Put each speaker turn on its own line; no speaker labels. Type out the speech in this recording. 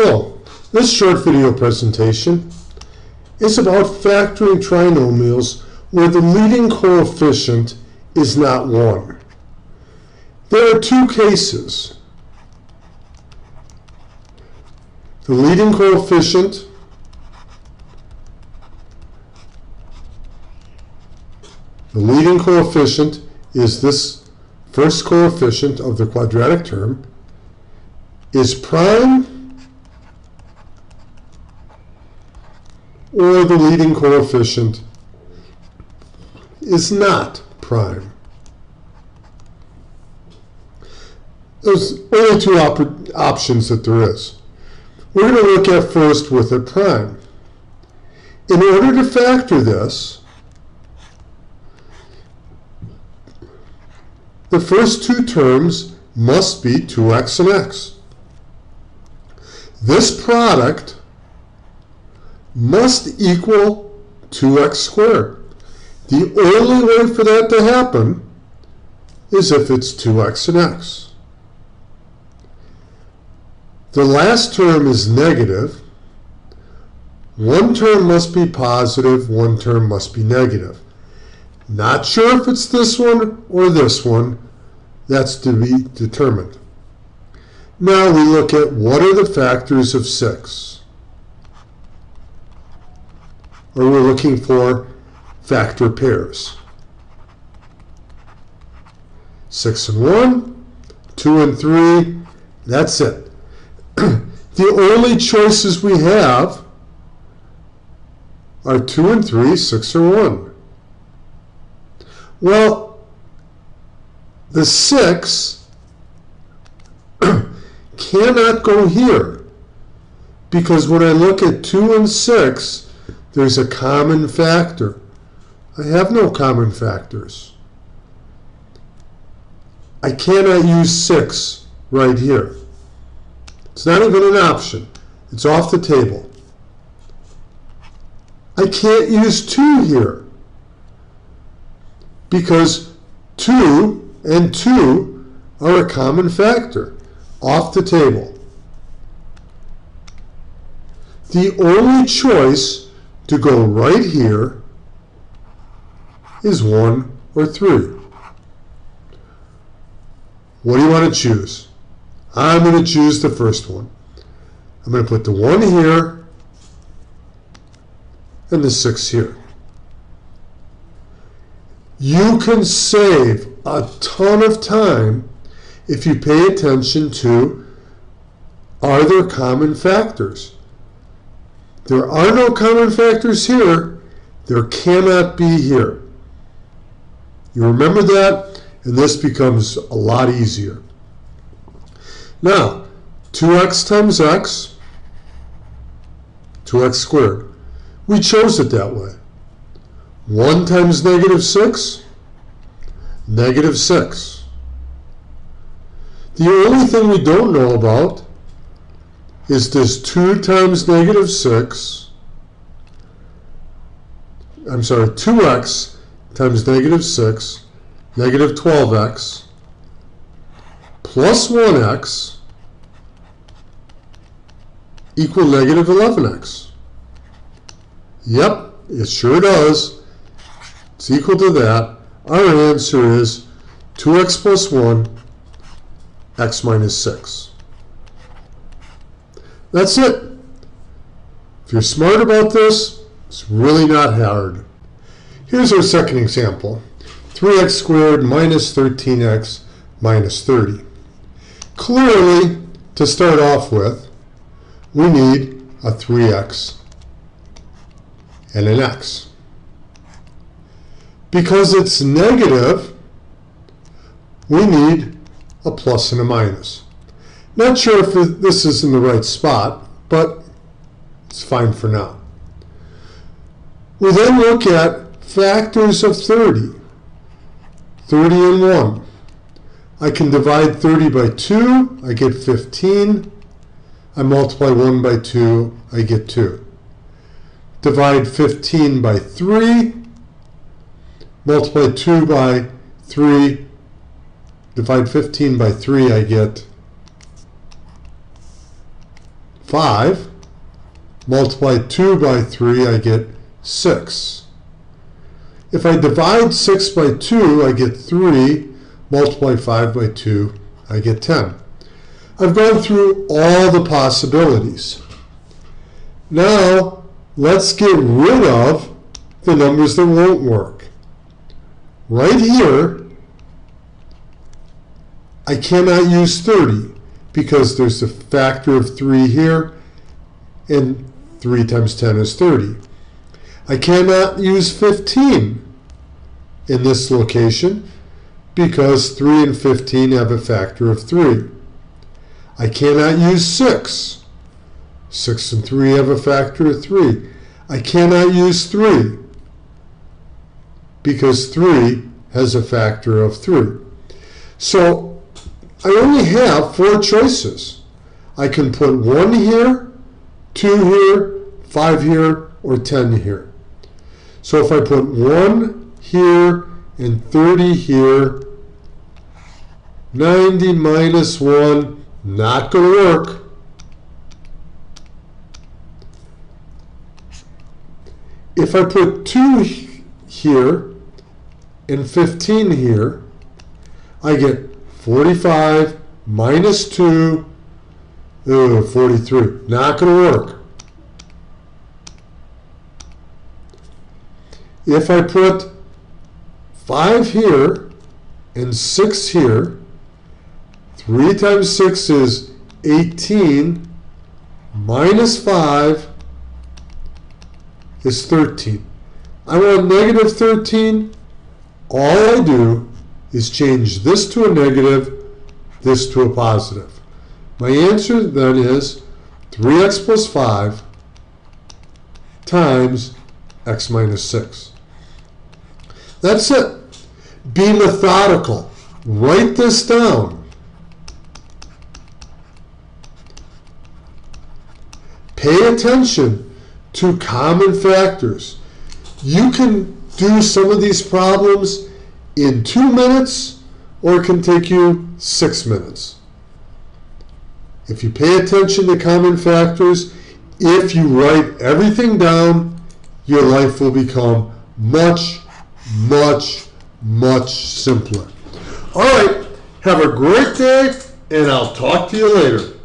Hello, this short video presentation is about factoring trinomials where the leading coefficient is not 1. There are two cases. The leading coefficient is this first coefficient of the quadratic term is prime, or the leading coefficient is not prime. There's only two options that there is. We're going to look at first with a prime. In order to factor this, the first two terms must be 2x and x. This product must equal 2x squared. The only way for that to happen is if it's 2x and x. The last term is negative. One term must be positive, one term must be negative. Not sure if it's this one or this one. That's to be determined. Now we look at what are the factors of 6. Or we're looking for factor pairs. 6 and 1, 2 and 3, that's it. The only choices we have are 2 and 3, 6 or 1. Well, the 6 cannot go here, because when I look at 2 and 6, there's a common factor. I have no common factors. I cannot use 6 right here. It's not even an option. It's off the table. I can't use 2 here, because 2 and 2 are a common factor. Off the table. The only choice to go right here is 1 or 3. What do you want to choose? I'm going to choose the first one. I'm going to put the 1 here and the 6 here. You can save a ton of time if you pay attention to, are there common factors? There are no common factors here. There cannot be here. You remember that, and this becomes a lot easier. Now, 2x times x, 2x squared. We chose it that way. 1 times negative 6, negative 6. The only thing we don't know about is this 2 times negative 6, 2x times negative 6, negative 12x, plus 1x equal negative 11x. Yep, it sure does. It's equal to that. Our answer is 2x plus 1, x minus 6. That's it. If you're smart about this, it's really not hard. Here's our second example. 3x squared minus 13x minus 30. Clearly, to start off with, we need a 3x and an x. Because it's negative, we need a plus and a minus. Not sure if this is in the right spot, but it's fine for now. We then look at factors of 30. 30 and 1. I can divide 30 by 2, I get 15. I multiply 1 by 2, I get 2. Divide 15 by 3, multiply 2 by 3, divide 15 by 3, I get 5. Multiply 2 by 3, I get 6. If I divide 6 by 2, I get 3. Multiply 5 by 2, I get 10. I've gone through all the possibilities. Now, let's get rid of the numbers that won't work. Right here, I cannot use 30 because there's a factor of 3 here, and 3 times 10 is 30. I cannot use 15 in this location because 3 and 15 have a factor of 3. I cannot use 6. 6 and 3 have a factor of 3. I cannot use 3 because 3 has a factor of 3. So I only have 4 choices. I can put 1 here, 2 here, 5 here, or 10 here. So if I put 1 here and 30 here, 90 minus 1, not going to work. If I put 2 here and 15 here, I get 45 minus 2, 43. Not going to work. If I put 5 here and 6 here, 3 times 6 is 18, minus 5 is 13. I want negative 13. All I do is change this to a negative, this to a positive. My answer then is 3x plus 5 times x minus 6. That's it. Be methodical. Write this down. Pay attention to common factors. You can do some of these problems in 2 minutes, or it can take you 6 minutes. If you pay attention to common factors, if you write everything down, your life will become much, much, much simpler. All right, have a great day, and I'll talk to you later.